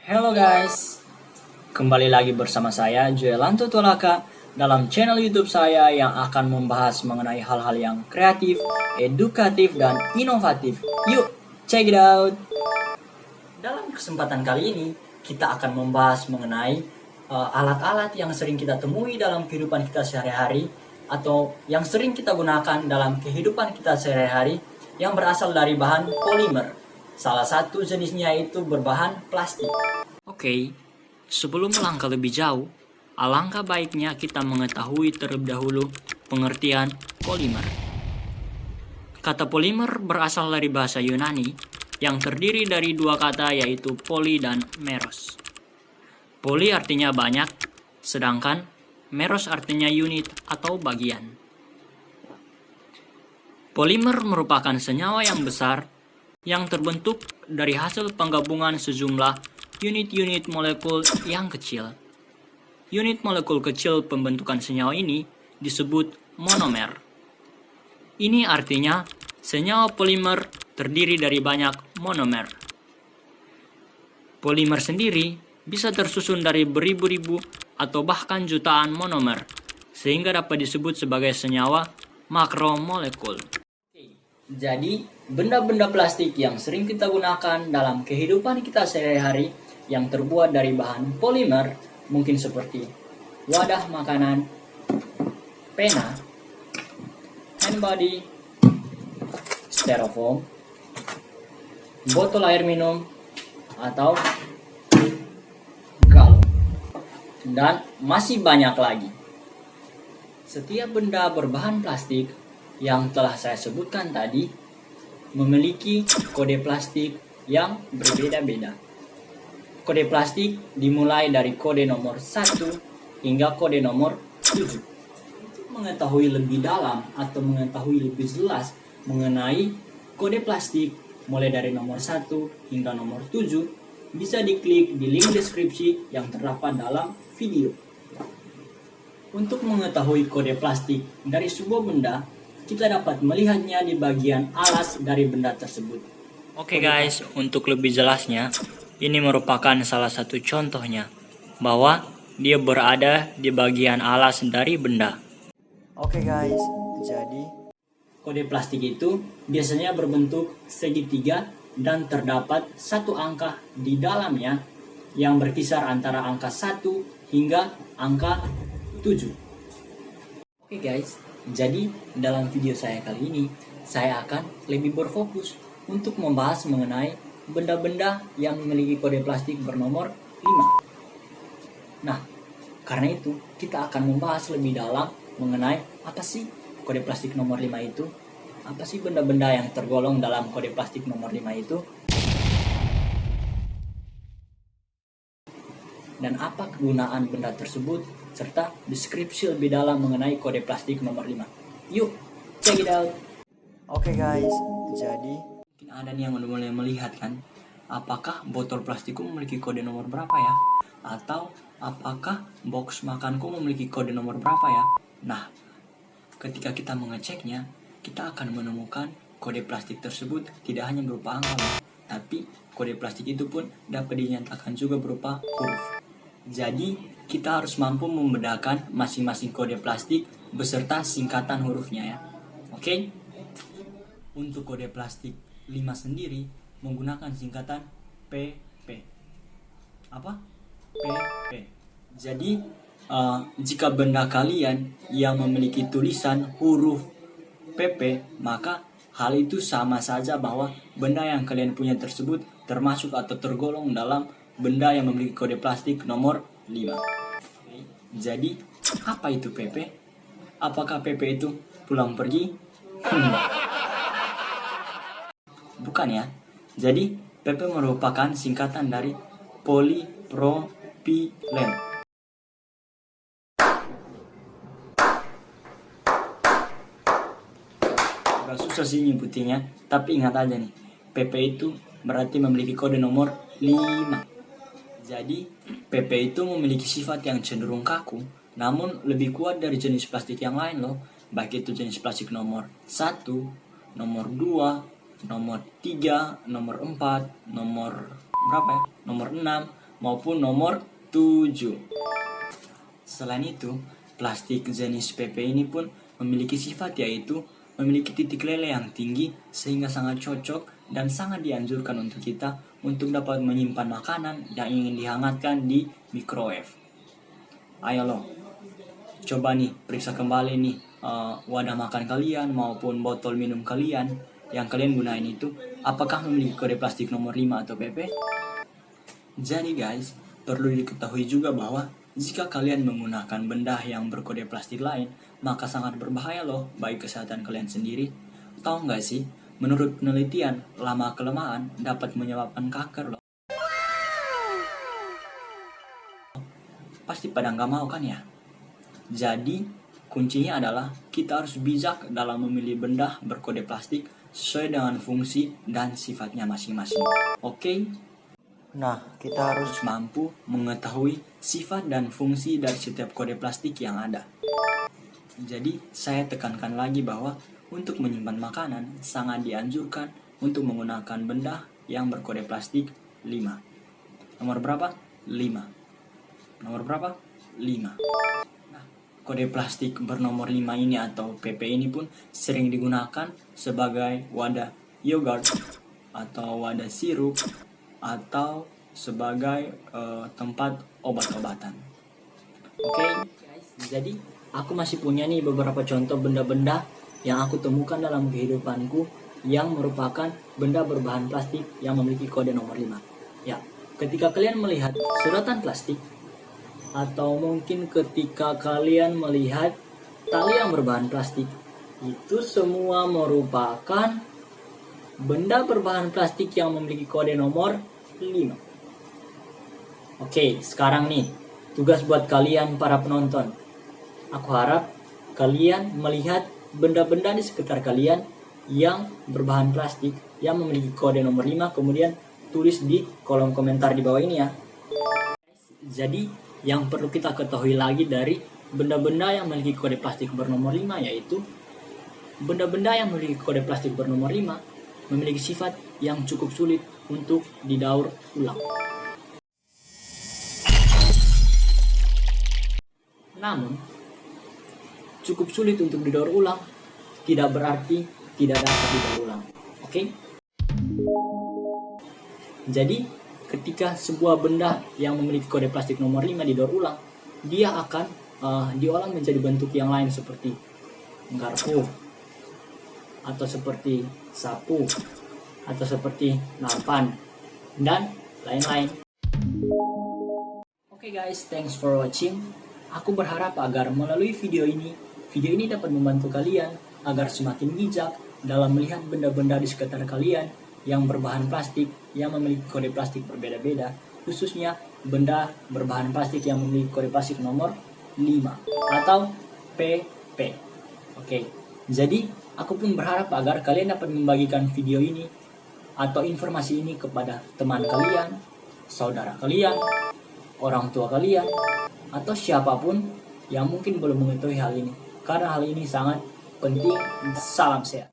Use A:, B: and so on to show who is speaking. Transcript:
A: Hello guys, kembali lagi bersama saya Joelanto Tolaka dalam channel YouTube saya yang akan membahas mengenai hal-hal yang kreatif, edukatif, dan inovatif. Yuk, check it out! Dalam kesempatan kali ini, kita akan membahas mengenai alat-alat yang sering kita temui dalam kehidupan kita sehari-hari atau yang sering kita gunakan dalam kehidupan kita sehari-hari yang berasal dari bahan polimer. Salah satu jenisnya itu berbahan plastik. Oke, sebelum melangkah lebih jauh, alangkah baiknya kita mengetahui terlebih dahulu pengertian polimer. Kata polimer berasal dari bahasa Yunani yang terdiri dari dua kata yaitu poly dan meros. Poly artinya banyak, sedangkan meros artinya unit atau bagian. Polimer merupakan senyawa yang besar yang terbentuk dari hasil penggabungan sejumlah unit-unit molekul yang kecil. Unit molekul kecil pembentukan senyawa ini disebut monomer. Ini artinya senyawa polimer terdiri dari banyak monomer. Polimer sendiri bisa tersusun dari beribu-ribu atau bahkan jutaan monomer, sehingga dapat disebut sebagai senyawa makromolekul. Jadi, benda-benda plastik yang sering kita gunakan dalam kehidupan kita sehari-hari yang terbuat dari bahan polimer mungkin seperti wadah makanan, pena, handbody, styrofoam, botol air minum, atau galon, dan masih banyak lagi. Setiap benda berbahan plastik yang telah saya sebutkan tadi memiliki kode plastik yang berbeda-beda. Kode plastik dimulai dari kode nomor 1 hingga kode nomor 7. Untuk mengetahui lebih dalam atau mengetahui lebih jelas mengenai kode plastik mulai dari nomor 1 hingga nomor 7, bisa diklik di link deskripsi yang terdapat dalam video. Untuk mengetahui kode plastik dari sebuah benda, kita dapat melihatnya di bagian alas dari benda tersebut. Oke guys, untuk lebih jelasnya, ini merupakan salah satu contohnya, bahwa dia berada di bagian alas dari benda. Oke guys, jadi kode plastik itu biasanya berbentuk segitiga dan terdapat satu angka di dalamnya yang berkisar antara angka 1 hingga angka 7. Oke guys, jadi dalam video saya kali ini, saya akan lebih berfokus untuk membahas mengenai benda-benda yang memiliki kode plastik bernomor 5. Nah, karena itu kita akan membahas lebih dalam mengenai apa sih kode plastik nomor 5 itu, apa sih benda-benda yang tergolong dalam kode plastik nomor 5 itu, dan apa kegunaan benda tersebut, serta deskripsi lebih dalam mengenai kode plastik nomor 5. Yuk, check it out. Oke guys, jadi mungkin ada nih yang udah mulai melihat kan, apakah botol plastikku memiliki kode nomor berapa ya? Atau apakah box makanku memiliki kode nomor berapa ya? Nah, ketika kita mengeceknya, kita akan menemukan kode plastik tersebut tidak hanya berupa angka, tapi kode plastik itu pun dapat dinyatakan juga berupa huruf. Jadi, kita harus mampu membedakan masing-masing kode plastik beserta singkatan hurufnya ya. Oke? Untuk kode plastik 5 sendiri menggunakan singkatan PP. Apa? PP. Jadi, jika benda kalian yang memiliki tulisan huruf PP, maka hal itu sama saja bahwa benda yang kalian punya tersebut termasuk atau tergolong dalam benda yang memiliki kode plastik nomor 5. Jadi, apa itu PP? Apakah PP itu pulang pergi? Bukan ya. Jadi, PP merupakan singkatan dari polipropylen. Agak susah sih nyebutinnya, tapi ingat aja nih, PP itu berarti memiliki kode nomor 5. Jadi, PP itu memiliki sifat yang cenderung kaku, namun lebih kuat dari jenis plastik yang lain loh. Baik itu jenis plastik nomor 1, nomor 2, nomor 3, nomor 4, nomor berapa ya? Nomor 6, maupun nomor 7. Selain itu, plastik jenis PP ini pun memiliki sifat yaitu memiliki titik leleh yang tinggi sehingga sangat cocok dan sangat dianjurkan untuk kita untuk dapat menyimpan makanan yang ingin dihangatkan di microwave. Ayo lo, coba nih periksa kembali nih wadah makan kalian maupun botol minum kalian yang kalian gunain itu apakah memiliki kode plastik nomor 5 atau PP? Jadi guys, perlu diketahui juga bahwa jika kalian menggunakan benda yang berkode plastik lain, maka sangat berbahaya loh bagi kesehatan kalian sendiri. Tahu nggak sih, menurut penelitian, lama-kelamaan dapat menyebabkan kanker loh. Pasti pada nggak mau kan ya? Jadi, kuncinya adalah kita harus bijak dalam memilih benda berkode plastik sesuai dengan fungsi dan sifatnya masing-masing. Oke? Nah, kita harus mampu mengetahui sifat dan fungsi dari setiap kode plastik yang ada. Jadi, saya tekankan lagi bahwa untuk menyimpan makanan sangat dianjurkan untuk menggunakan benda yang berkode plastik 5. Nomor berapa? 5. Nomor berapa? 5. Nah, kode plastik bernomor 5 ini atau PP ini pun sering digunakan sebagai wadah yogurt atau wadah sirup atau sebagai tempat obat-obatan. Oke, guys, jadi aku masih punya nih beberapa contoh benda-benda yang aku temukan dalam kehidupanku yang merupakan benda berbahan plastik yang memiliki kode nomor 5. Ya, ketika kalian melihat sedotan plastik atau mungkin ketika kalian melihat tali yang berbahan plastik, itu semua merupakan benda berbahan plastik yang memiliki kode nomor 5. Oke, sekarang nih tugas buat kalian para penonton. Aku harap kalian melihat benda-benda di sekitar kalian yang berbahan plastik yang memiliki kode nomor 5, kemudian tulis di kolom komentar di bawah ini ya. Jadi yang perlu kita ketahui lagi dari benda-benda yang memiliki kode plastik bernomor 5 yaitu benda-benda yang memiliki kode plastik bernomor 5 memiliki sifat yang cukup sulit untuk didaur ulang. Namun, cukup sulit untuk didaur ulang tidak berarti tidak dapat didaur ulang. Oke? Jadi, ketika sebuah benda yang memiliki kode plastik nomor 5 didaur ulang, dia akan diolah menjadi bentuk yang lain seperti garpu, atau seperti sapu, atau seperti nampan, dan lain-lain. Oke guys, thanks for watching. Aku berharap agar melalui video ini dapat membantu kalian agar semakin bijak dalam melihat benda-benda di sekitar kalian yang berbahan plastik yang memiliki kode plastik berbeda-beda, khususnya benda berbahan plastik yang memiliki kode plastik nomor 5 atau PP. Oke, jadi aku pun berharap agar kalian dapat membagikan video ini atau informasi ini kepada teman kalian, saudara kalian, orang tua kalian, atau siapapun yang mungkin belum mengetahui hal ini. Karena hal ini sangat penting. Salam sehat.